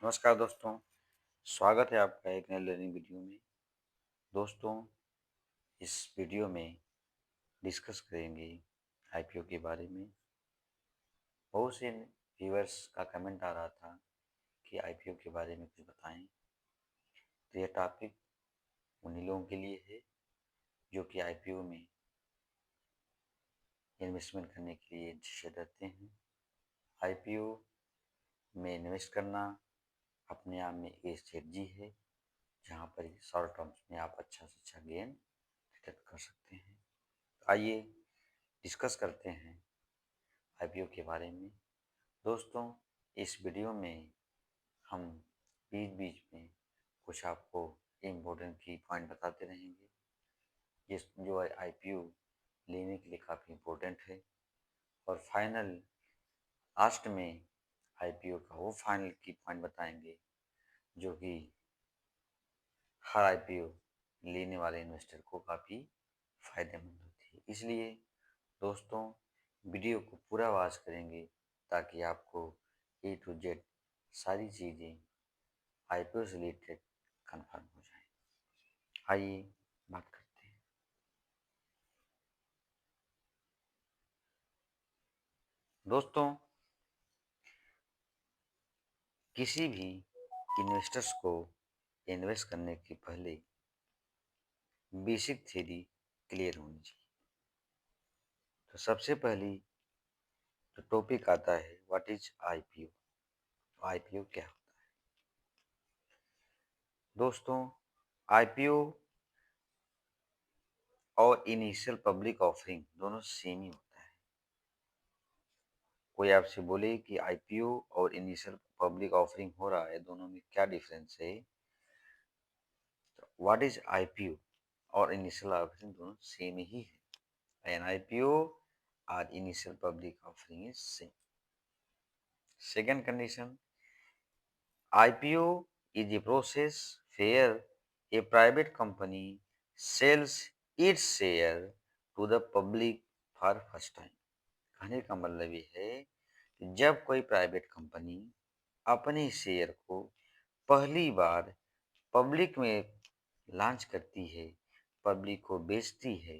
नमस्कार दोस्तों, स्वागत है आपका एक नए लर्निंग वीडियो में। दोस्तों, इस वीडियो में डिस्कस करेंगे आईपीओ के बारे में। बहुत से व्यूअर्स का कमेंट आ रहा था कि आईपीओ के बारे में कुछ बताएं। तो यह टॉपिक उन्हीं लोगों के लिए है जो कि आईपीओ में इन्वेस्टमेंट करने के लिए इंटरेस्टेड रहते हैं। आईपीओ में इन्वेस्ट करना अपने आप में एक स्ट्रेटजी है, जहाँ पर शॉर्ट टर्म्स में आप अच्छा से अच्छा गेन रिटर्न कर सकते हैं। आइए डिस्कस करते हैं आईपीओ के बारे में। दोस्तों, इस वीडियो में हम बीच बीच में कुछ आपको इम्पोर्टेंट की पॉइंट बताते रहेंगे, जिस जो आईपीओ लेने के लिए काफ़ी इम्पोर्टेंट है। और फाइनल लास्ट में आईपीओ का वो फाइनल की पॉइंट बताएंगे जो कि हर आईपीओ लेने वाले इन्वेस्टर को काफ़ी फायदेमंद होती है। इसलिए दोस्तों, वीडियो को पूरा वॉच करेंगे ताकि आपको ए टू जेड सारी चीज़ें आईपीओ से रिलेटेड कंफर्म हो जाए। आइए बात करते हैं। दोस्तों, किसी भी इन्वेस्टर्स को इन्वेस्ट करने के पहले बेसिक थ्योरी क्लियर होनी चाहिए। तो सबसे पहली जो टॉपिक आता है, व्हाट इज आईपीओ। आईपीओ क्या होता है? दोस्तों, आईपीओ और इनिशियल पब्लिक ऑफरिंग दोनों सेम ही होता है। कोई आपसे बोले कि आईपीओ और इनिशियल पब्लिक ऑफरिंग हो रहा है, दोनों में क्या डिफरेंस है? व्हाट इज आईपीओ और इनिशियल ऑफरिंग दोनों सेम ही है। एन आईपीओ और initial public offering is same. Second condition, IPO is a process where a private company sells its share to the public for first time। कहने का मतलब ये है कि जब कोई प्राइवेट कंपनी अपने शेयर को पहली बार पब्लिक में लॉन्च करती है, पब्लिक को बेचती है,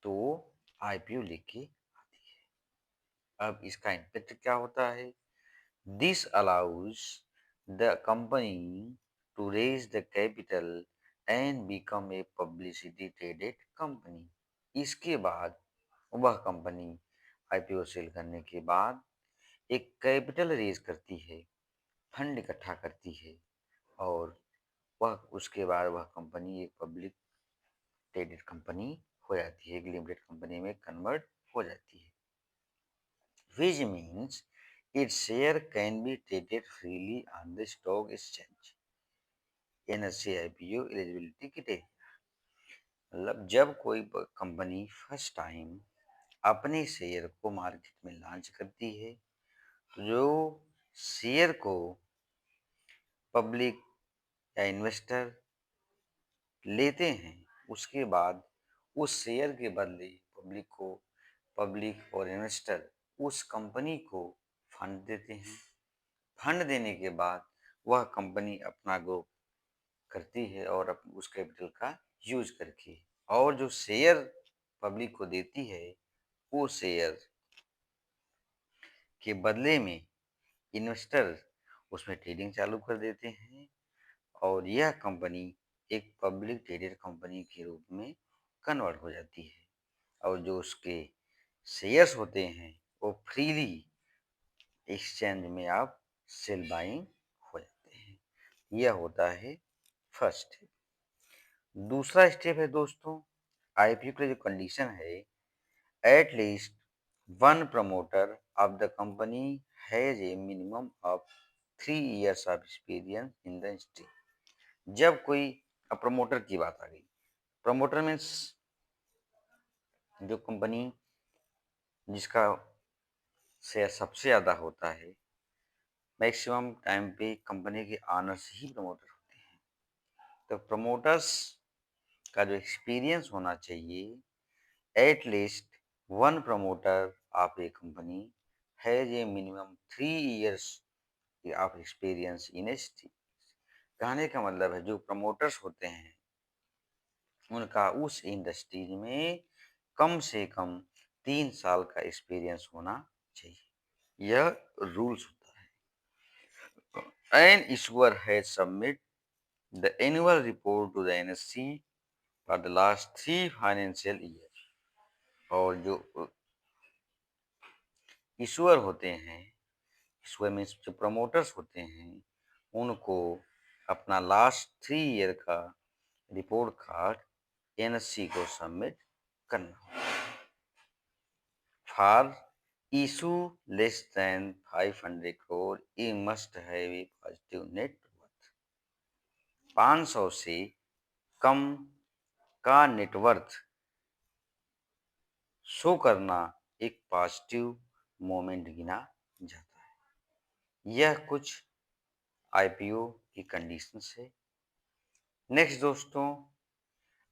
तो वो आईपीओ लेके आती है। अब इसका इम्पैक्ट क्या होता है? This allows the company to raise the capital and become a publicly traded company. इसके बाद वह कंपनी आईपीओ सेल करने के बाद एक कैपिटल रेज करती है, फंड इकट्ठा करती है, और वह उसके बाद वह कंपनी एक पब्लिक ट्रेडेड कंपनी हो जाती है, एक लिमिटेड कंपनी में कन्वर्ट हो जाती है। Which means its share can be traded freely on the stock exchange। NSE IPO eligibility criteria, मतलब जब कोई कंपनी फर्स्ट टाइम अपने शेयर को मार्केट में लॉन्च करती है, तो जो शेयर को पब्लिक या इन्वेस्टर लेते हैं, उसके बाद उस शेयर के बदले पब्लिक और इन्वेस्टर उस कंपनी को फंड देते हैं। फंड देने के बाद वह कंपनी अपना ग्रो करती है और उस कैपिटल का यूज करके, और जो शेयर पब्लिक को देती है, वो शेयर के बदले में इन्वेस्टर उसमें ट्रेडिंग चालू कर देते हैं, और यह कंपनी एक पब्लिक ट्रेडेड कंपनी के रूप में कन्वर्ट हो जाती है, और जो उसके शेयर्स होते हैं वो फ्रीली एक्सचेंज में आप सेल बाइंग हो जाते हैं। यह होता है फर्स्ट। दूसरा स्टेप है दोस्तों, आईपीओ का जो कंडीशन है, at least one promoter of the company has a minimum of 3 years of experience in the industry. जब कोई, अब प्रमोटर की बात आ गई। प्रमोटर मीन्स जो कंपनी जिसका शेयर सबसे ज़्यादा होता है, मैक्सिमम टाइम पे कंपनी के ऑनर्स ही प्रमोटर होते हैं। तो प्रमोटर्स का जो एक्सपीरियंस होना चाहिए, at least one promoter of A company has a minimum 3 years of experience in a stage. कहने का मतलब है जो प्रमोटर्स होते हैं उनका उस इंडस्ट्रीज में कम से कम 3 साल का एक्सपीरियंस होना चाहिए। यह रूल्स होता है। An issuer has submit the annual report to the NSC for the last 3 financial year. और जो इशूअर होते हैं, इशूअर मीन्स जो प्रमोटर्स होते हैं, उनको अपना लास्ट 3 ईयर का रिपोर्ट कार्ड एनएससी को सबमिट करना। For issue less than 500 crore ये must have a positive net worth. 500 से कम का नेटवर्थ शो करना एक पॉजिटिव मोमेंट गिना जाता है। यह कुछ आईपीओ की कंडीशंस है। नेक्स्ट दोस्तों,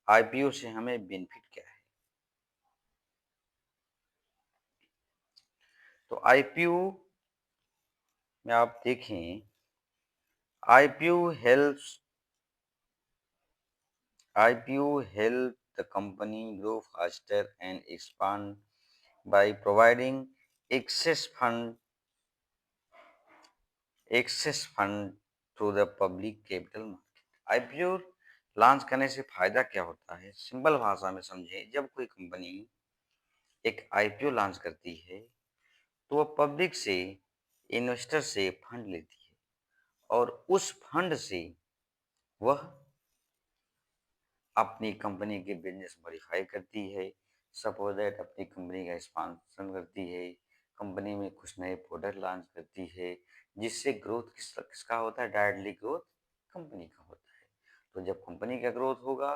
आईपीओ से हमें बेनिफिट क्या है? तो आईपीओ में आप देखें, IPO helps IPO help the company grow faster and expand by providing excess fund to the public capital market। IPO launch करने से फायदा क्या होता है? सिंपल भाषा में समझें, जब कोई कंपनी एक आईपीओ लॉन्च करती है तो वह पब्लिक से, इन्वेस्टर से फंड लेती है और उस फंड से वह अपनी कंपनी के बिजनेस मॉडिफाई करती है। सपोज दैट अपनी कंपनी का एक्सपांशन करती है, कंपनी में कुछ नए प्रोडक्ट लॉन्च करती है, जिससे ग्रोथ किसका होता है? डायरेक्टली ग्रोथ कंपनी का होता है। तो जब कंपनी का ग्रोथ होगा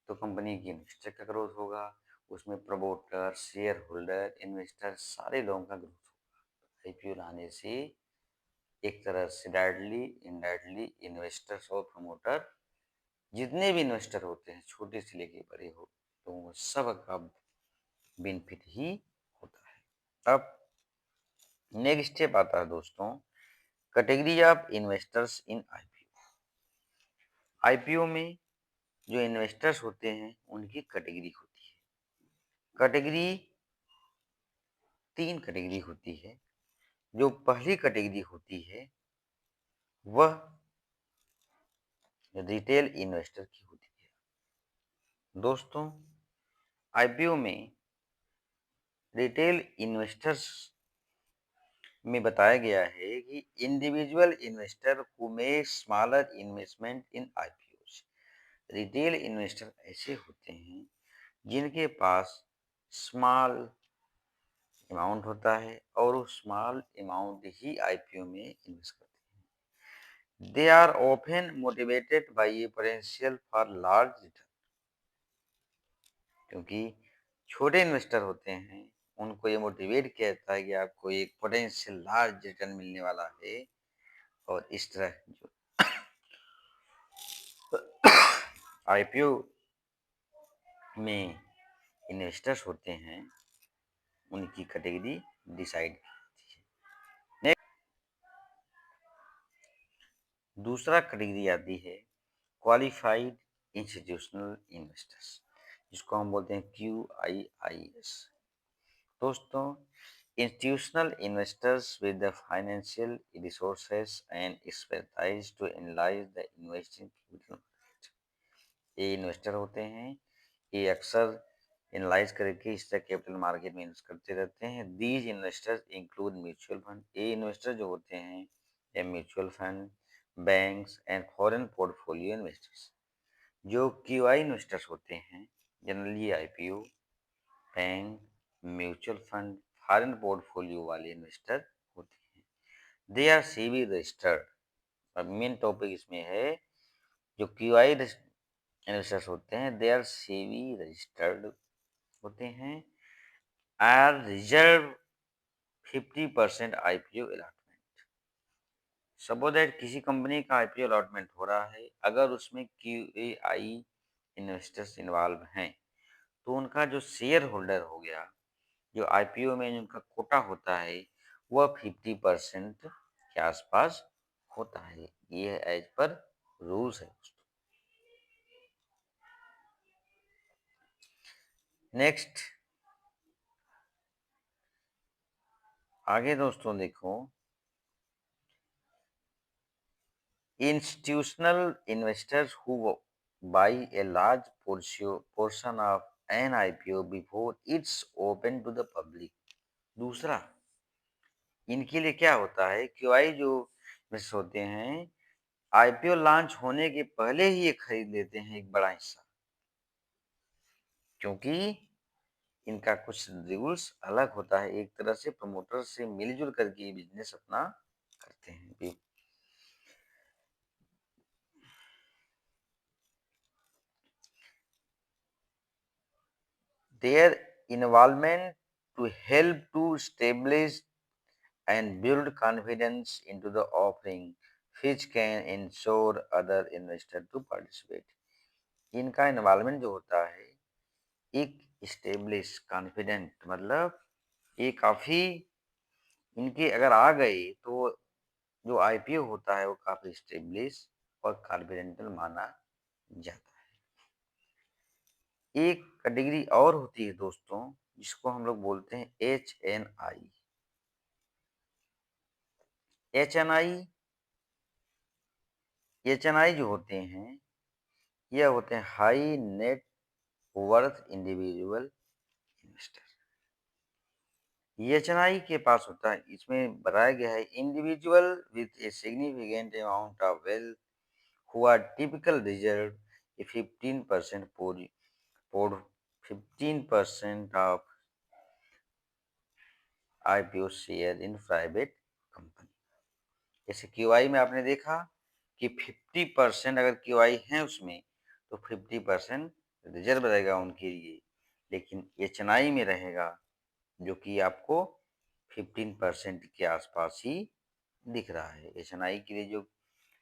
तो कंपनी की इन्वेस्टर का ग्रोथ होगा, उसमें प्रमोटर, शेयर होल्डर, इन्वेस्टर सारे लोगों का ग्रोथ होगा। आईपीओ लाने से एक तरह से डायरेक्टली इनडायरेक्टली इन्वेस्टर्स और प्रमोटर, जितने भी इन्वेस्टर होते हैं छोटे से लेके बड़े हो, तो वो सब का बेनिफिट ही होता है। अब नेक्स्ट स्टेप आता है दोस्तों, category of investors in IPO. IPO में जो इन्वेस्टर्स होते हैं उनकी कैटेगरी होती है। कैटेगरी 3 कैटेगरी होती है। जो पहली कैटेगरी होती है वह रिटेल इन्वेस्टर की होती है। दोस्तों, आईपीओ में रिटेल इन्वेस्टर्स में बताया गया है कि individual investor who make smaller investment in IPO. Retail investor ऐसे होते हैं जिनके पास स्मॉल अमाउंट होता है और वो स्मॉल अमाउंट ही आईपीओ में इन्वेस्ट करते हैं। They are often motivated by a potential for large return. क्योंकि छोटे इन्वेस्टर होते हैं, उनको ये मोटिवेट किया जाता है कि आपको एक पोटेंशियल लार्ज रिटर्न मिलने वाला है। और इस तरह जो आईपीओ में इन्वेस्टर्स होते हैं उनकी कैटेगरी डिसाइड होती है। नेक्स्ट दूसरा कैटेगरी आती है क्वालिफाइड इंस्टीट्यूशनल इन्वेस्टर्स, जिसको हम बोलते हैं QIIS। दोस्तों, institutional investors with the financial resources and expertise to analyze the investing capital market। ये इन्वेस्टर होते हैं, ये अक्सर एनालाइज करके इस तरह कैपिटल मार्केट में इन्वेस्ट करते रहते हैं। These investors include mutual fund. ये इन्वेस्टर जो होते हैं ये mutual fund, banks and foreign portfolio investors. जो क्यूआई इन्वेस्टर्स होते हैं generally IPO, bank, mutual fund, foreign portfolio वाले इन्वेस्टर होते हैं। They are SEBI registered. अब मेन टॉपिक इसमें है, जो क्यूआई इन्वेस्टर्स होते हैं दे आर सेबी रजिस्टर्ड होते हैं, are reserve 50% IPO allotment. Suppose that किसी कंपनी का आईपीओ अलॉटमेंट हो रहा है, अगर उसमें क्यूएआई इन्वेस्टर्स इन्वॉल्व हैं तो उनका जो शेयर होल्डर हो गया, जो आईपीओ में उनका कोटा होता है, वह 50% के आसपास होता है। ये एज पर रूल्स है दोस्तों। नेक्स्ट आगे दोस्तों देखो, institutional investors who buy a large portion of an IPO before it's open to the public। दूसरा, इनके लिए क्या होता है, क्यूआई जो इन्वेस्टर होते हैं, आईपीओ लॉन्च होने के पहले ही ये खरीद लेते हैं एक बड़ा हिस्सा, क्योंकि इनका कुछ रूल्स अलग होता है। एक तरह से प्रमोटर से मिलजुल करके ये बिजनेस अपना करते हैं। Their involvement to help to establish and build confidence into the offering, which can ensure other investors to participate। इनका इन्वॉल्वमेंट जो होता है, एक स्टेब्लिश कॉन्फिडेंट मतलब ये काफी, इनके अगर आ गए तो जो आईपीओ होता है वो काफी स्टेब्लिश और कॉन्फिडेंशियल माना जाता है। एक कैटेगरी और होती है दोस्तों, जिसको हम लोग बोलते हैं HNI। HNI HNI जो होते हैं, यह होते हैं high net worth individual investor. HNI के पास होता है, इसमें बताया गया है, individual with a significant amount of wealth who are typical reserved a 15% for 15% of IPO share in private company। जैसे क्यूआई में आपने देखा कि 50% अगर क्यूआई है उसमें तो 50% रिजर्व रहेगा उनके लिए, लेकिन एचएनआई में रहेगा जो कि आपको 15% के आसपास ही दिख रहा है। एचएनआई के लिए जो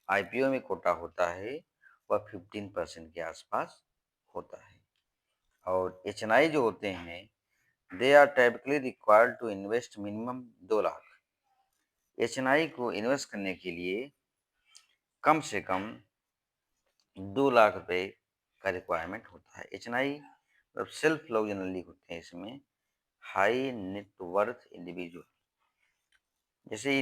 आईपीओ में कोटा होता है वह 15% के आसपास होता है। और एचएनआई जो होते हैं, they are typically required to invest minimum 2 lakh. HNI को इन्वेस्ट करने के लिए कम से कम 2 लाख रुपए का रिक्वायरमेंट होता है। एचएनआई मतलब सेल्फ लोग जनरली होते हैं इसमें, हाई नेट वर्थ इंडिविजुअल। जैसे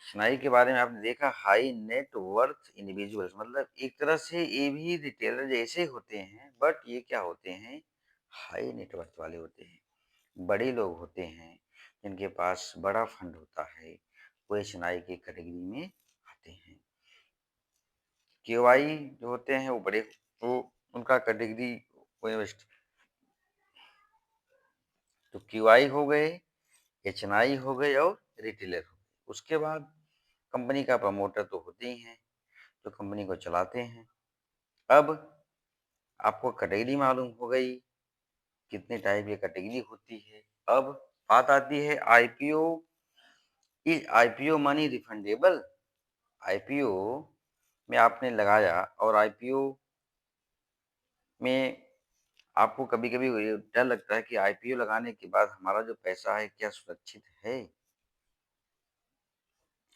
एचएनआई के बारे में आपने देखा, हाई नेट वर्थ इंडिविजुअल्स मतलब एक तरह से ये भी रिटेलर जैसे ही होते हैं, बट ये क्या होते हैं, हाई नेटवर्थ वाले होते हैं, बड़े लोग होते हैं, जिनके पास बड़ा फंड होता है, वो एचएनआई की कैटेगरी में आते हैं। क्यूआई जो होते हैं वो बड़े, वो उनका कैटेगरी वो इन्वेस्ट, तो क्यूआई हो गए, एचएनआई हो गए और रिटेलर हो गए। उसके बाद कंपनी का प्रमोटर तो होते ही हैं जो कंपनी को चलाते हैं। अब आपको कैटेगरी मालूम हो गई, कितने टाइप की कैटेगरी होती है। अब बात आती है IPO, is IPO money refundable. IPO में आपने लगाया और आईपीओ में आपको कभी कभी डर लगता है कि आईपीओ लगाने के बाद हमारा जो पैसा है क्या सुरक्षित है।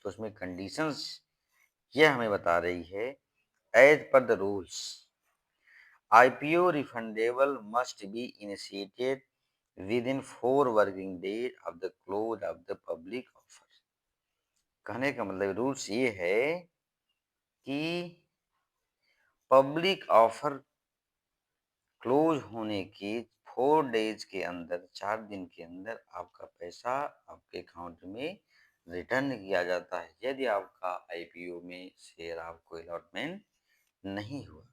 तो उसमें कंडीशंस यह हमें बता रही है, as per the rules IPO refundable must be initiated within 4 working days of the close of the public offer। कहने का मतलब रूल्स ये है कि पब्लिक ऑफर क्लोज होने के 4 डेज के अंदर, 4 दिन के अंदर आपका पैसा आपके अकाउंट में रिटर्न किया जाता है, यदि आपका आईपीओ में शेयर आपको अलॉटमेंट नहीं हुआ।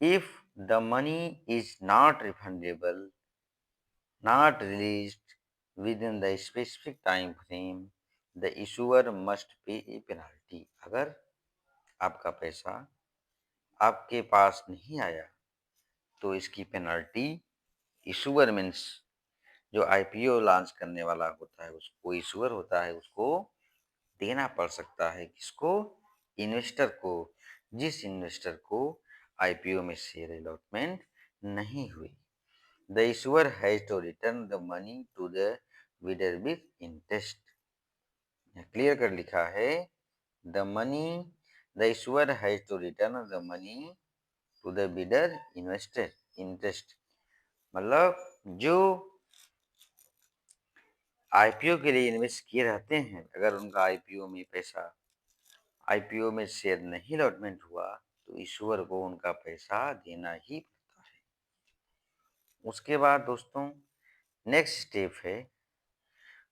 If the money is not refundable, not released within the specific time frame, the issuer must pay a penalty। अगर आपका पैसा आपके पास नहीं आया तो इसकी पेनल्टी इशूअर मीन्स जो आईपीओ लॉन्च करने वाला होता है, उसको इशूअर होता है, उसको देना पड़ सकता है। किसको? इन्वेस्टर को, जिस इन्वेस्टर को आईपीओ में शेयर अलॉटमेंट नहीं हुई। The issuer has to return the money to the bidder with interest. Clear कर लिखा है, the money, the issuer has to return the money to the bidder invested interest. मतलब जो IPO के लिए इन्वेस्ट किए रहते हैं, अगर उनका आईपीओ में पैसा, आईपीओ में शेयर नहीं अलॉटमेंट हुआ तो इशूअर को उनका पैसा देना ही पड़ता है। उसके बाद दोस्तों नेक्स्ट स्टेप है,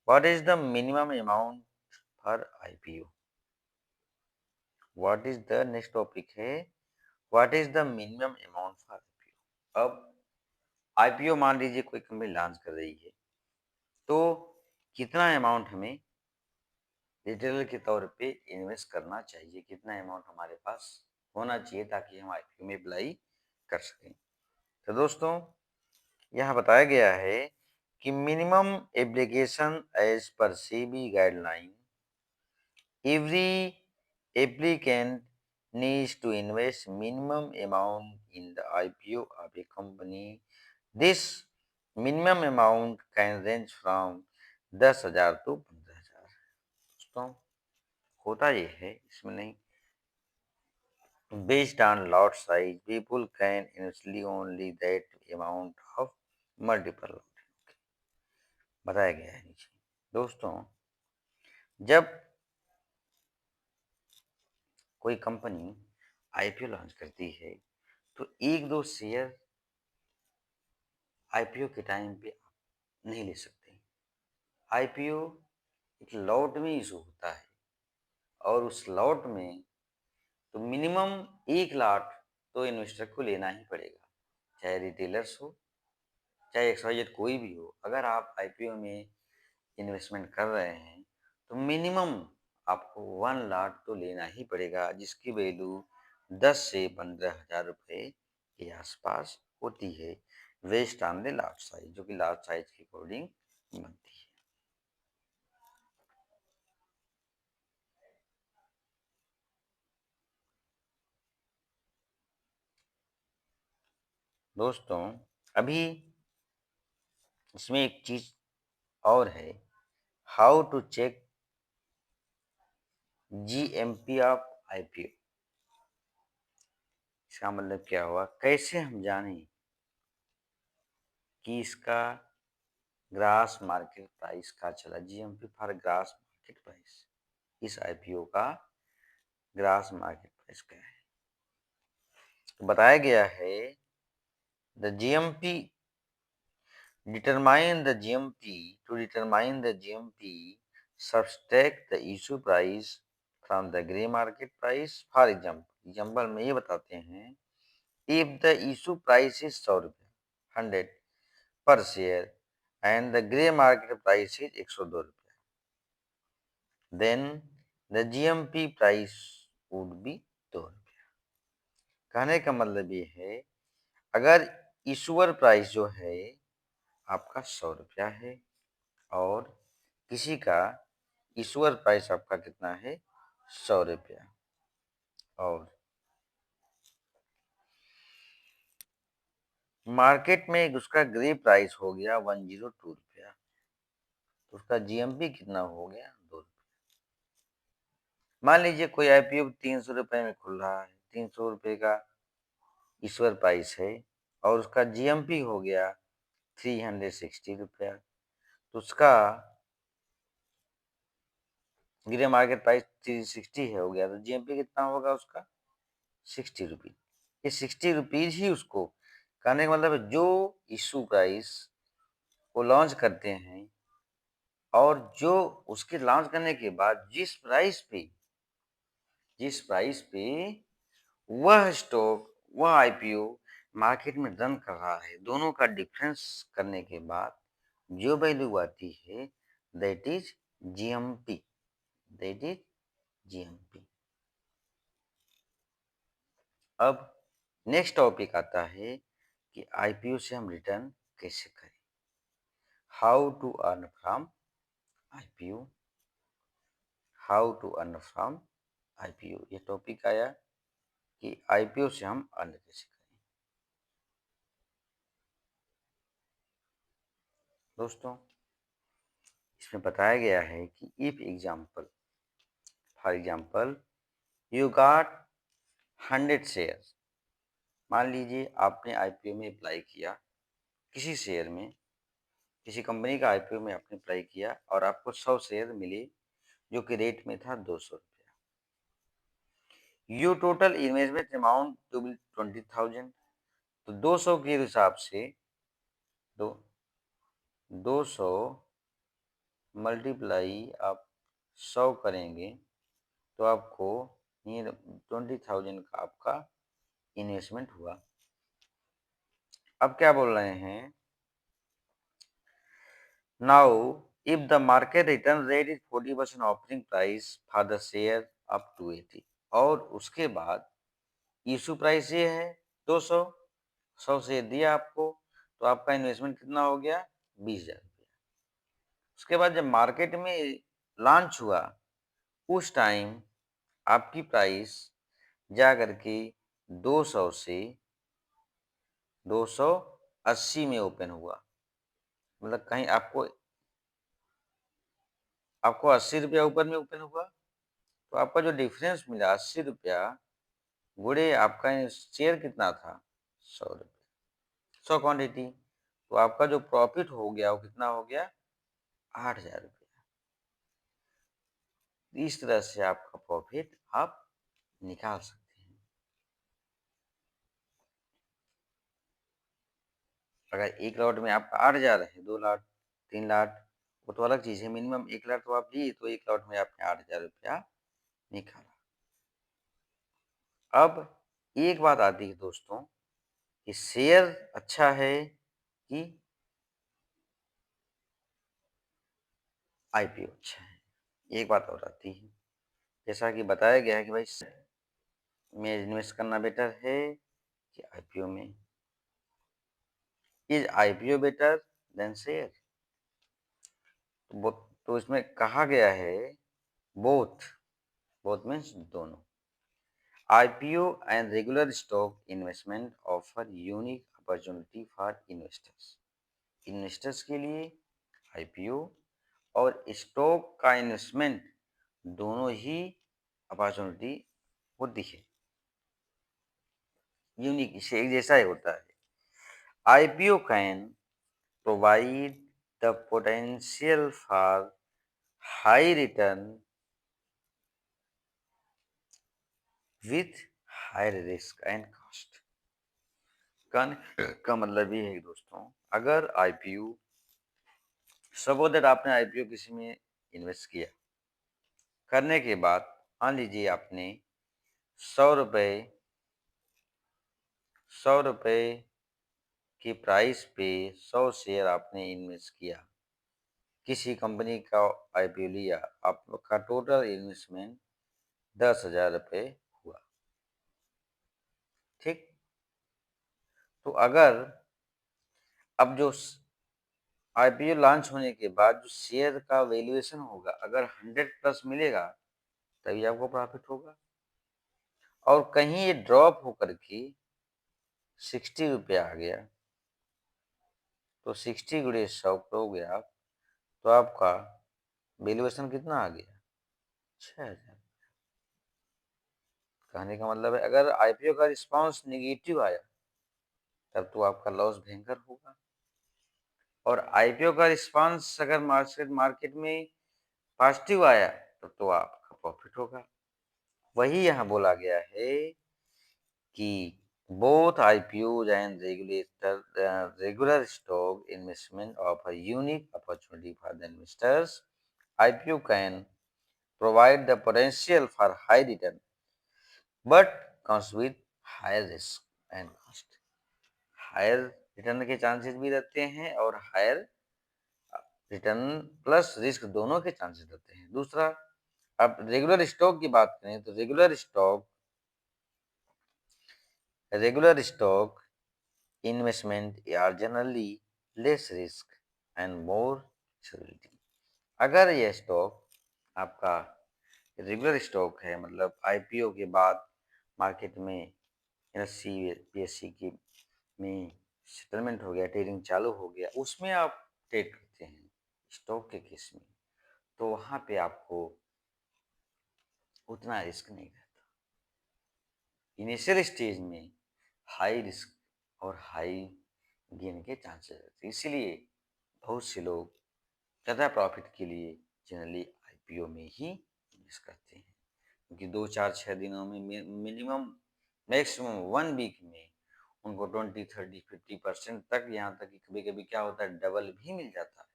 what is the minimum amount for IPO. What is the next topic है, what is the minimum amount for IPO. अब आईपीओ मान लीजिए कोई कंपनी लॉन्च कर रही है, तो कितना अमाउंट हमें रिटेलर के तौर पे इन्वेस्ट करना चाहिए, कितना अमाउंट हमारे पास होना चाहिए ताकि हम आईपीओ में अप्लाई कर सकें। तो दोस्तों यहाँ बताया गया है कि minimum application as per SEBI guideline, every applicant needs to invest minimum amount in the IPO of a company. This minimum amount can range from 10,000 to 15,000। दोस्तों होता ये है, इसमें नहीं, based on lot size people can initially only that amount of multiple lot। बताया गया है नीचे। दोस्तों जब कोई कंपनी आईपीओ लॉन्च करती है तो एक दो शेयर आईपीओ के टाइम पे आप नहीं ले सकते। आईपीओ एक लॉट में इशू होता है और उस लॉट में तो मिनिमम 1 लाख तो इन्वेस्टर को लेना ही पड़ेगा, चाहे रिटेलर्स हो चाहे एक्सवाइजेड कोई भी हो। अगर आप आईपीओ में इन्वेस्टमेंट कर रहे हैं तो मिनिमम आपको 1 लाख तो लेना ही पड़ेगा, जिसकी वैल्यू 10 से 15,000 रुपये के आसपास होती है, based on the large size, जो कि लार्ज साइज के अकॉर्डिंग बनती है। दोस्तों अभी इसमें एक चीज और है, how to check GMP of IPO. इसका मतलब क्या हुआ, कैसे हम जानें कि इसका ग्रास मार्केट प्राइस का चला, GMP for grass market price, इस आईपीओ का ग्रास मार्केट प्राइस क्या है। तो बताया गया है the GMP determine the GMP, to determine the GMP, subtract the issue price from the grey market price। For example में ये बताते हैं, if the issue price is 100 रुपया 100 per share and the grey market price is 102 रुपया, then the GMP price would be 2 रुपया। कहने का मतलब ये है, अगर इशूअर प्राइस जो है आपका 100 रुपया है और किसी का इशूअर प्राइस आपका कितना है 100 रुपया, और मार्केट में उसका ग्रे प्राइस हो गया 102 रुपया, तो उसका जीएमपी कितना हो गया 2 रुपया। मान लीजिए कोई आईपीओ 300 रुपये में खुल रहा है, 300 रुपये का ईश्वर प्राइस है और उसका जीएमपी हो गया 360 रुपया, तो उसका ग्रे मार्केट प्राइस 360 है हो गया, तो जीएमपी कितना होगा उसका 60 रुपीज। ये 60 रुपीज ही उसको, कहने का मतलब जो इशू प्राइस वो लॉन्च करते हैं और जो उसके लॉन्च करने के बाद जिस प्राइस पे वह स्टॉक, वह आईपीओ मार्केट में रन कर रहा है, दोनों का डिफरेंस करने के बाद जो वैल्यू आती है that is GMP, that is GMP. अब नेक्स्ट टॉपिक आता है कि आईपीओ से हम रिटर्न कैसे करें, how to earn from IPO, how to earn from IPO. ये टॉपिक आया कि आईपीओ से हम अर्न कैसे करें। दोस्तों इसमें बताया गया है कि if example, for example you got 100 share, मान लीजिए आपने आईपीओ में अप्लाई किया, किसी शेयर में, किसी कंपनी का आईपीओ में आपने अप्लाई किया और आपको 100 शेयर मिले जो कि रेट में था 200 रुपया। You total investment amount to be 20,000, तो 200 के हिसाब से दो 200 मल्टीप्लाई आप 100 करेंगे तो आपको ये 20,000 का आपका इन्वेस्टमेंट हुआ। अब क्या बोल रहे हैं, now if the market return rate is 40% offering price for the share up to 80, और उसके बाद इशू प्राइस ये है 200, 100 शेयर दिया आपको, तो आपका इन्वेस्टमेंट कितना हो गया, 20,000 रुपया। उसके बाद जब मार्केट में लॉन्च हुआ उस टाइम आपकी प्राइस जा करके 200 से 280 में ओपन हुआ, मतलब कहीं आपको आपको 80 रुपया ऊपर में ओपन हुआ, तो आपका जो डिफरेंस मिला 80 रुपया गुणे आपका शेयर कितना था, 100 रुपया, 100 क्वांटिटी, तो आपका जो प्रॉफिट हो गया वो कितना हो गया, 8,000 रुपया। इस तरह से आपका प्रॉफिट आप निकाल सकते हैं। अगर एक लॉट में आपका 8,000 है, 2 लाट, 3 लाट, वो तो अलग चीज है, मिनिमम 1 लाख तो आप लिए, तो एक लॉट में आपने 8,000 रुपया निकाला। अब एक बात आती है दोस्तों कि शेयर अच्छा है कि आईपीओ अच्छा है, एक बात और आती है, जैसा कि बताया गया है कि भाई में इन्वेस्ट करना बेटर है कि आईपीओ में, is IPO better than share, तो इसमें कहा गया है बोथ, बोथ मीन्स दोनों। IPO and regular stock investment offer unique opportunity for investors, investors के लिए आईपीओ और स्टॉक का इन्वेस्टमेंट दोनों ही अपॉर्चुनिटी होती है, यूनिक, इसे एक जैसा ही होता है। IPO can provide the potential for high return with higher risk and cost. का मतलब ये है दोस्तों, अगर आईपीओ, सपोज दैट आपने आईपीओ किसी में इन्वेस्ट किया, करने के बाद मान लीजिए आपने 100 रुपये, 100 रुपये की प्राइस पे 100 शेयर आपने इन्वेस्ट किया, किसी कंपनी का आईपीओ लिया, आपका टोटल इन्वेस्टमेंट 10,000 रुपये हुआ, ठीक। तो अगर अब जो आईपीओ लॉन्च होने के बाद जो शेयर का वैल्यूएशन होगा, अगर 100 प्लस मिलेगा तभी आपको प्रॉफिट होगा, और कहीं ये ड्रॉप होकर के 60 रुपया आ गया, तो 60 गुणे 100 करोगे आप, तो आपका वैल्यूएशन कितना आ गया, 6,000। कहने का मतलब है अगर आईपीओ का रिस्पांस निगेटिव आया तब तो आपका लॉस भयंकर होगा, और आईपीओ का रिस्पांस अगर मार्केट में पॉजिटिव आया तब तो आपका प्रॉफिट होगा। वही यहाँ बोला गया है कि both IPOs and regular stock investment offer unique opportunity for the investors. IPO can provide the potential for high return, but comes with higher risk and cost. Higher return के चांसेस भी रहते हैं और हायर रिटर्न प्लस रिस्क दोनों के chances रहते हैं। दूसरा, अब रेगुलर स्टॉक की बात करें तो regular stock investment are generally less risk and more security। अगर यह स्टॉक आपका रेगुलर स्टॉक है, मतलब आईपीओ के बाद मार्केट में एनएससी पीएससी की में सेटलमेंट हो गया, ट्रेडिंग चालू हो गया, उसमें आप ट्रेड करते हैं स्टॉक के केस में, तो वहाँ पे आपको उतना रिस्क नहीं रहता। इनिशियल स्टेज में हाई रिस्क और हाई गेन के चांसेस रहते हैं, इसीलिए बहुत से लोग ज़्यादा प्रॉफिट के लिए जनरली आईपीओ में ही इन्वेस्ट करते हैं, क्योंकि 2 4 6 दिनों में मिनिमम मैक्सिमम 1 वीक में उनको 20 30 50% तक, यहाँ तक कि कभी कभी क्या होता है डबल भी मिल जाता है।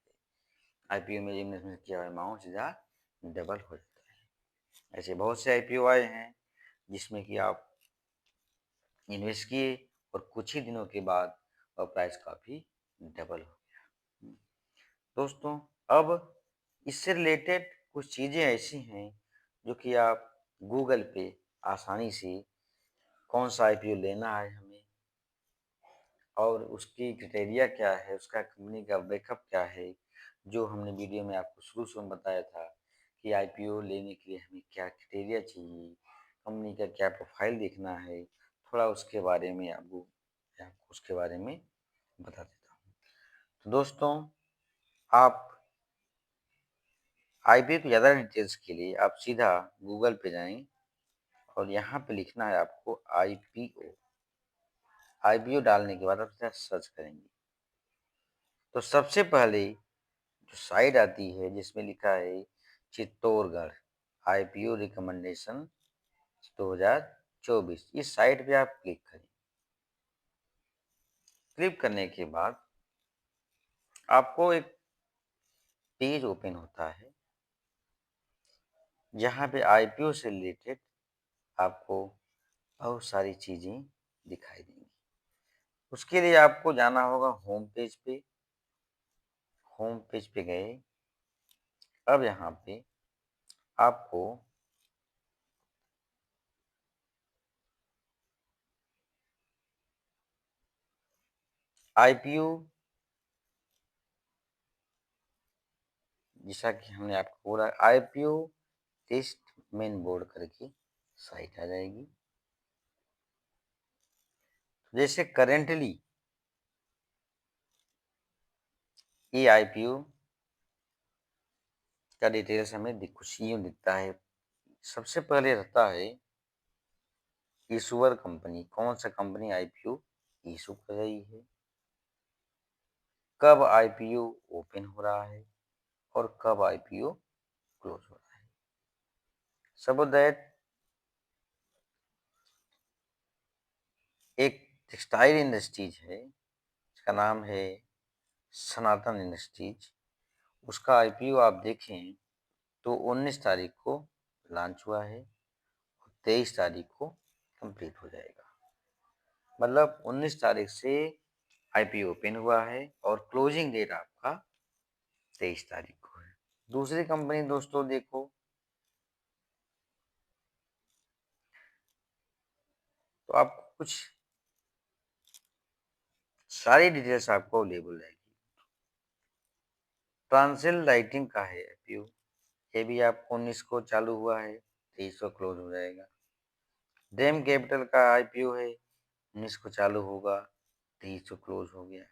आईपीओ में इन्वेस्टमेंट किया हुआ अमाउंट सीधा डबल हो जाता है। ऐसे बहुत से आईपीओ आए हैं जिसमें कि आप इन्वेस्ट किए और कुछ ही दिनों के बाद प्राइस काफ़ी डबल हो गया। दोस्तों, अब इससे रिलेटेड कुछ चीज़ें ऐसी हैं जो कि आप गूगल पे आसानी से कौन सा आईपीओ लेना है हमें और उसकी क्राइटेरिया क्या है, उसका कंपनी का बैकअप क्या है, जो हमने वीडियो में आपको शुरू में बताया था कि आईपीओ लेने के लिए हमें क्या क्राइटेरिया चाहिए, कंपनी का क्या प्रोफाइल देखना है, थोड़ा उसके बारे में आपको उसके बारे में बता देता हूँ। तो दोस्तों, आप आईपीओ की ज़्यादा डिटेल्स के लिए आप सीधा गूगल पे जाएं और यहाँ पे लिखना है आपको आईपीओ। आईपीओ डालने के बाद आप सीधा सर्च करेंगे तो सबसे पहले जो साइट आती है जिसमें लिखा है चित्तौड़गढ़ आईपीओ रिकमेंडेशन 2024, इस साइट पे आप क्लिक करें। क्लिक करने के बाद आपको एक पेज ओपन होता है जहाँ पे आईपीओ से रिलेटेड आपको बहुत सारी चीज़ें दिखाई देंगी। उसके लिए आपको जाना होगा होम पेज पे। होम पेज पे गए, अब यहाँ पे आपको आईपीओ, जैसा कि हमने आपको बोला आईपीओ टेस्ट मेन बोर्ड करके साइट आ जाएगी। जैसे करेंटली ये आईपीओ का डिटेल्स हमें कुछ यूँ दिखता है। सबसे पहले रहता है इशूअर कंपनी, कौन सा कंपनी आईपीओ इशू कर रही है, कब आईपीओ ओपन हो रहा है और कब आईपीओ क्लोज हो रहा है। सपोज दैट एक टेक्सटाइल इंडस्ट्रीज है, इसका नाम है सनातन इंडस्ट्रीज। उसका आईपीओ आप देखें तो 19 तारीख को लॉन्च हुआ है और 23 तारीख को कंप्लीट हो जाएगा। मतलब 19 तारीख से आईपीओ ओपन हुआ है और क्लोजिंग डेट आपका 23 तारीख को है। दूसरी कंपनी दोस्तों देखो तो आपको कुछ सारी डिटेल्स आपको अवेलेबल रहेगी। ट्रांसिल लाइटिंग का है आईपीओ, ये भी आपको 19 को चालू हुआ है, 23 को क्लोज हो जाएगा। डेम कैपिटल का आईपीओ है, 19 को चालू होगा, 23 को क्लोज हो गया।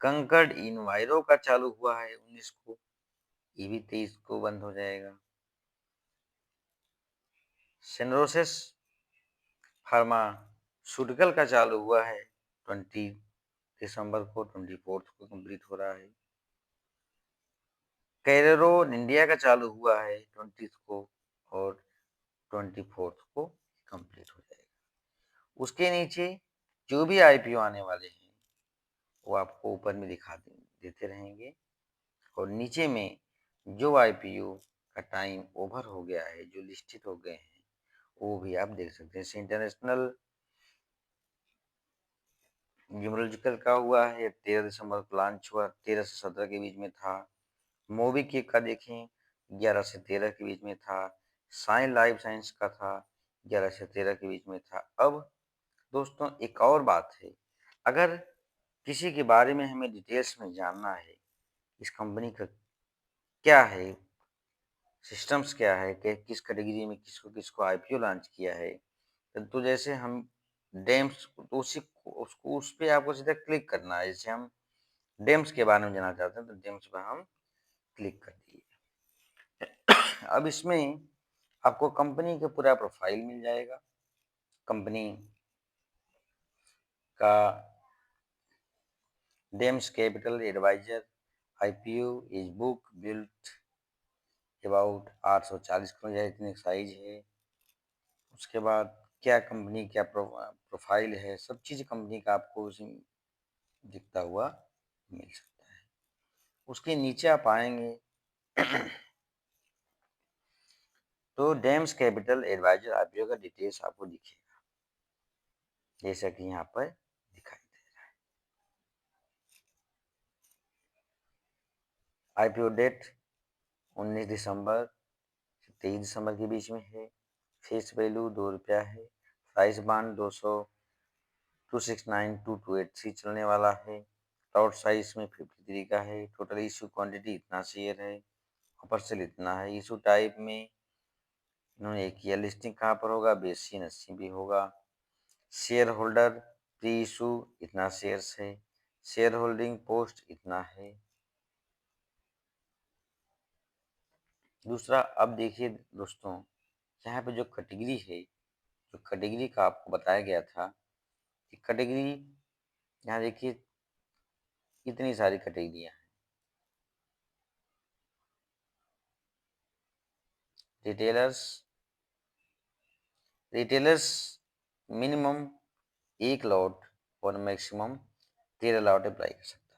कंकर्ड इनवायरो का चालू हुआ है 19 को, ये भी 23 को बंद हो जाएगा। सिनरोसिस फार्मास्यूटिकल का चालू हुआ है 20 दिसंबर को, 24 को कंप्लीट हो रहा है। कैरेरो इंडिया का चालू हुआ है 20 को और 24 को कंप्लीट हो जाएगा। उसके नीचे जो भी आईपीओ आने वाले हैं वो आपको ऊपर में दिखा देते रहेंगे और नीचे में जो आईपीओ का टाइम ओवर हो गया है, जो लिस्टेड हो गए हैं, वो भी आप देख सकते हैं। जैसे इंटरनेशनल न्यूमरोलॉजिकल का हुआ है 13 दिसंबर को लॉन्च हुआ, 13 से 17 के बीच में था। मोबी किक का देखें 11 से 13 के बीच में था। साइन लाइफ साइंस का था 11 से 13 के बीच में था। अब दोस्तों एक और बात है, अगर किसी के बारे में हमें डिटेल्स में जानना है, इस कंपनी का क्या है, सिस्टम्स क्या है, कि किस कैटेगरी में किसको किसको आईपीओ लॉन्च किया है, तो जैसे हम डेम्स तो उसी उसको उस पे आपको सीधा क्लिक करना है। जैसे हम डेम्स के बारे में जानना चाहते हैं तो डेम्स पर हम क्लिक कर दिए। अब इसमें आपको कंपनी का पूरा प्रोफाइल मिल जाएगा, कंपनी का DAM's Capital Advisor IPO is book built about 840 crore या इतने साइज है। उसके बाद क्या कंपनी क्या प्रोफाइल है, सब चीज़ कंपनी का आपको उसमें दिखता हुआ मिल सकता है। उसके नीचे आप आएंगे तो डेम्स कैपिटल एडवाइजर आईपीओ का डिटेल्स आपको दिखेगा, जैसा कि यहाँ पर दिखाई दे रहा है। आईपीओ डेट 19 दिसंबर से 23 दिसंबर के बीच में है। फेस वैल्यू 2 रुपया है। प्राइस बांड 2692283 चलने वाला है। लॉट साइज में 53 का है। टोटल इशू क्वांटिटी इतना शेयर है। अपर सेल इतना है। इशू टाइप में इन्होंने एक किया, लिस्टिंग कहाँ पर होगा, BSE NSE भी होगा। शेयर होल्डर प्री इशू इतना शेयर्स है। शेयर होल्डिंग पोस्ट इतना है। दूसरा, अब देखिए दोस्तों, यहाँ पे जो कैटेगरी है, जो कैटेगरी का आपको बताया गया था कि कैटेगरी, यहाँ देखिए इतनी सारी कैटेगरियाँ हैं। रिटेलर्स मिनिमम 1 लॉट और मैक्सिमम 13 लॉट अप्लाई कर सकता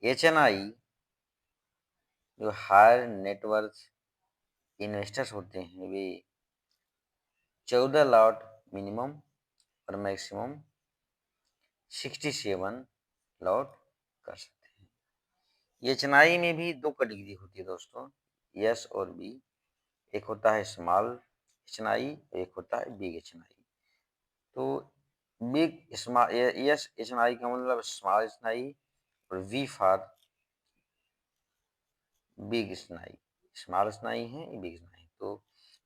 है। HNI जो हायर नेटवर्थ इन्वेस्टर्स होते हैं, वे 14 लॉट मिनिमम और मैक्सिमम 67 लॉट कर सकते हैं। HNI में भी 2 कैटेगरी होती है दोस्तों, यस और बी। एक होता है स्मॉल HNI, एक होता है बिग HNI। तो बिग स्मॉल यस HNI का मतलब स्मॉल HNI और V for big HNI। Small HNI है, बिग HNI। तो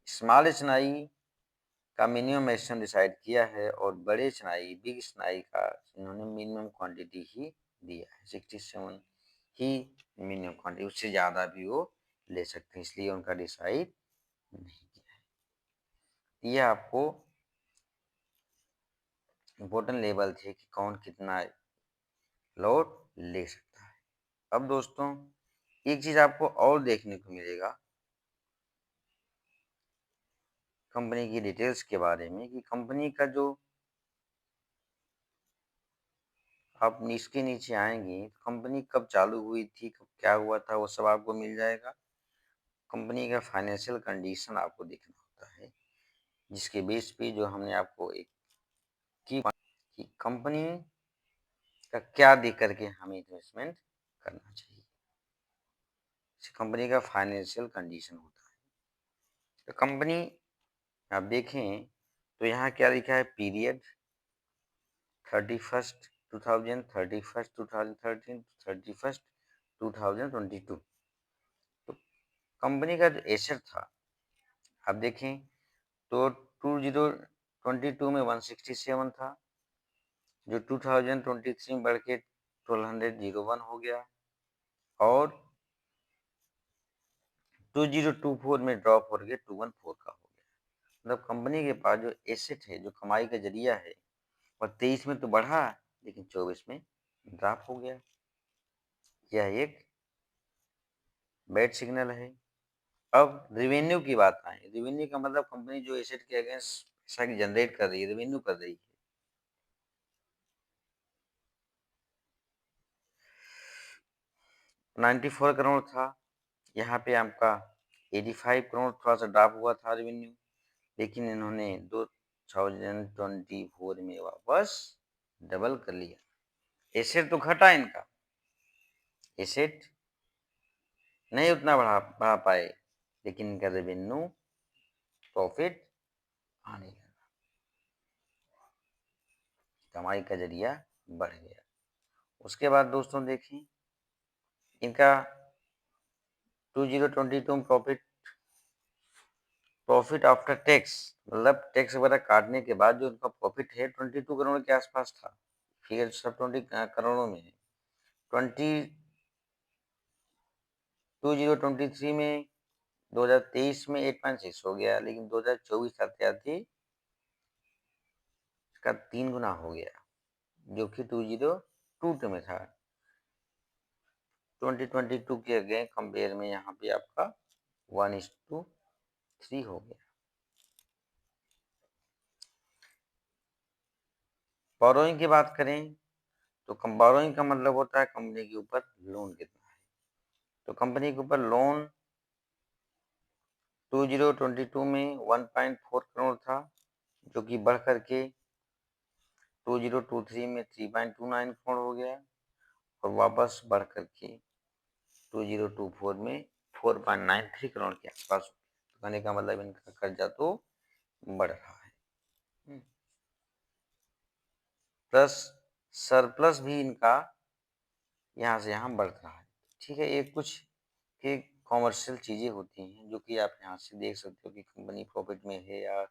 स्मॉल HNI का मिनिमम एक्शन डिसाइड किया है और बड़े HNI बिग HNI का इन्होंने मिनिमम क्वांटिटी ही दिया है, 67 ही मिनिमम क्वांटिटी, उससे ज़्यादा भी वो ले सकते हैं, इसलिए उनका डिसाइड नहीं किया है। ये आपको इम्पोर्टेंट लेवल थे कि कौन कितना लोड ले सकता है। अब दोस्तों, एक चीज़ आपको और देखने को मिलेगा कंपनी की डिटेल्स के बारे में, कि कंपनी का जो आप इसके नीचे आएंगे, कंपनी कब चालू हुई थी, कब क्या हुआ था, वो सब आपको मिल जाएगा। कंपनी का फाइनेंशियल कंडीशन आपको देखना होता है, जिसके बेस पे जो हमने आपको एक कि कंपनी का क्या देख करके हमें इन्वेस्टमेंट करना चाहिए। कंपनी का फाइनेंशियल कंडीशन होता है। तो कंपनी आप देखें तो यहाँ क्या लिखा है, पीरियड 31st 2000, 31st 2013, 31st 2022। तो कंपनी का जो एसेट था आप देखें तो 2022 में 167 था, जो 2023 में बढ़ के 1201 हो गया, और 2024 में ड्रॉप हो गया 214 का हो गया। मतलब कंपनी के पास जो एसेट है, जो कमाई का जरिया है, और 23 में तो बढ़ा लेकिन 24 में ड्रॉप हो गया। यह एक बैड सिग्नल है। अब रेवेन्यू की बात आए, रेवेन्यू का मतलब कंपनी जो एसेट के अगेंस्ट पैसा जनरेट कर रही है, रेवेन्यू कर रही है। 94 करोड़ था, यहाँ पे आपका 85 करोड़ थोड़ा सा ड्रॉप हुआ था रेवेन्यू, लेकिन इन्होंने 2024 में वापस डबल कर लिया। एसेट तो घटा इनका, एसेट नहीं उतना बढ़ा पाए, लेकिन इनका रेवेन्यू प्रॉफिट आने लगा, कमाई का जरिया बढ़ गया। उसके बाद दोस्तों देखें इनका 2022 में प्रॉफिट आफ्टर टैक्स, मतलब टैक्स वगैरह काटने के बाद जो उनका प्रॉफिट है 22 करोड़ के आसपास था। फिगर सब 20 करोड़ों में है। 2023 में 2023 में 8.6 हो गया, लेकिन 2024 आते आते इसका 3 गुना हो गया, जो कि 2022 में था। 2022 के अगेन कंपेयर में यहाँ पे आपका 1:3 हो गया। बोरोइंग की बात करें तो बोरोइंग का मतलब होता है कंपनी के ऊपर लोन कितना है। तो कंपनी के ऊपर लोन 2022 में 1.4 करोड़ था, जो कि बढ़ करके 2023 में 3.29 करोड़ हो गया, और वापस बढ़ करके 2024 में 4.93 करोड़ के आसपास। तो कहने का मतलब इनका कर्जा तो बढ़ रहा है, प्लस सरप्लस भी इनका यहाँ से यहाँ बढ़ रहा है। ठीक है, ये कुछ के कॉमर्शियल चीज़ें होती हैं जो कि आप यहाँ से देख सकते हो कि कंपनी प्रॉफिट में है या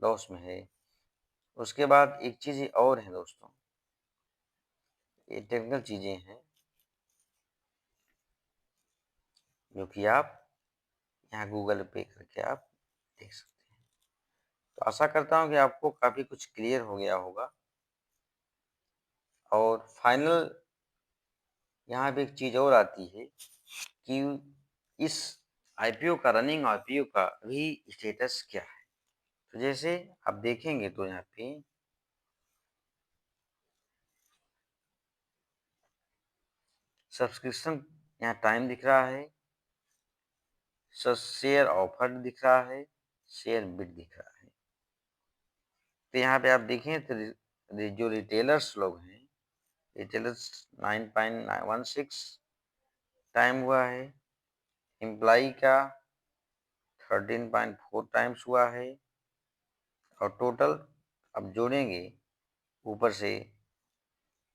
लॉस में है। उसके बाद एक चीज़ और है दोस्तों, ये टेक्निकल चीज़ें हैं जो कि आप यहाँ गूगल पे करके आप देख सकते हैं। तो आशा करता हूँ कि आपको काफ़ी कुछ क्लियर हो गया होगा। और फाइनल यहाँ पे एक चीज़ और आती है कि इस आईपीओ का, रनिंग आईपीओ का अभी स्टेटस क्या है। तो जैसे आप देखेंगे तो यहाँ पे सब्सक्रिप्शन यहाँ टाइम दिख रहा है, शेयर ऑफर दिख रहा है, शेयर बिड दिख रहा है। तो यहाँ पे आप देखें तो जो रिटेलर्स लोग हैं, रिटेलर्स 9.16 टाइम हुआ है, एम्प्लाई का 13.4 टाइम्स हुआ है, और टोटल अब जोड़ेंगे ऊपर से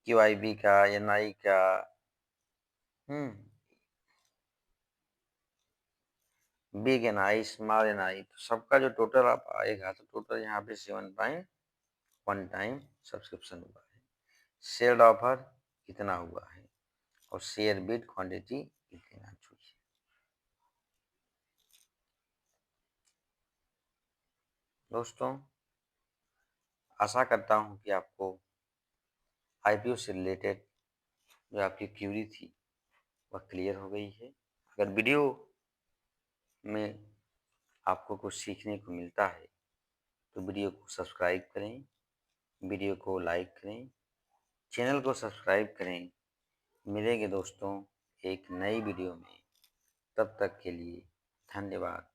क्यूआईबी का, एनआई का, बिग एनआई, स्मॉल एनआई, तो सबका जो टोटल आप आएगा तो टोटल यहाँ पे 7.1 टाइम सब्सक्रिप्शन हुआ है। शेयर ऑफर कितना हुआ है, और शेयर बिड क्वांटिटी कितना हुई है। दोस्तों, आशा करता हूँ कि आपको आईपीओ से रिलेटेड जो आपकी क्यूरी थी वह क्लियर हो गई है। अगर वीडियो में आपको कुछ सीखने को मिलता है तो वीडियो को सब्सक्राइब करें, वीडियो को लाइक करें, चैनल को सब्सक्राइब करें। मिलेंगे दोस्तों एक नई वीडियो में, तब तक के लिए धन्यवाद।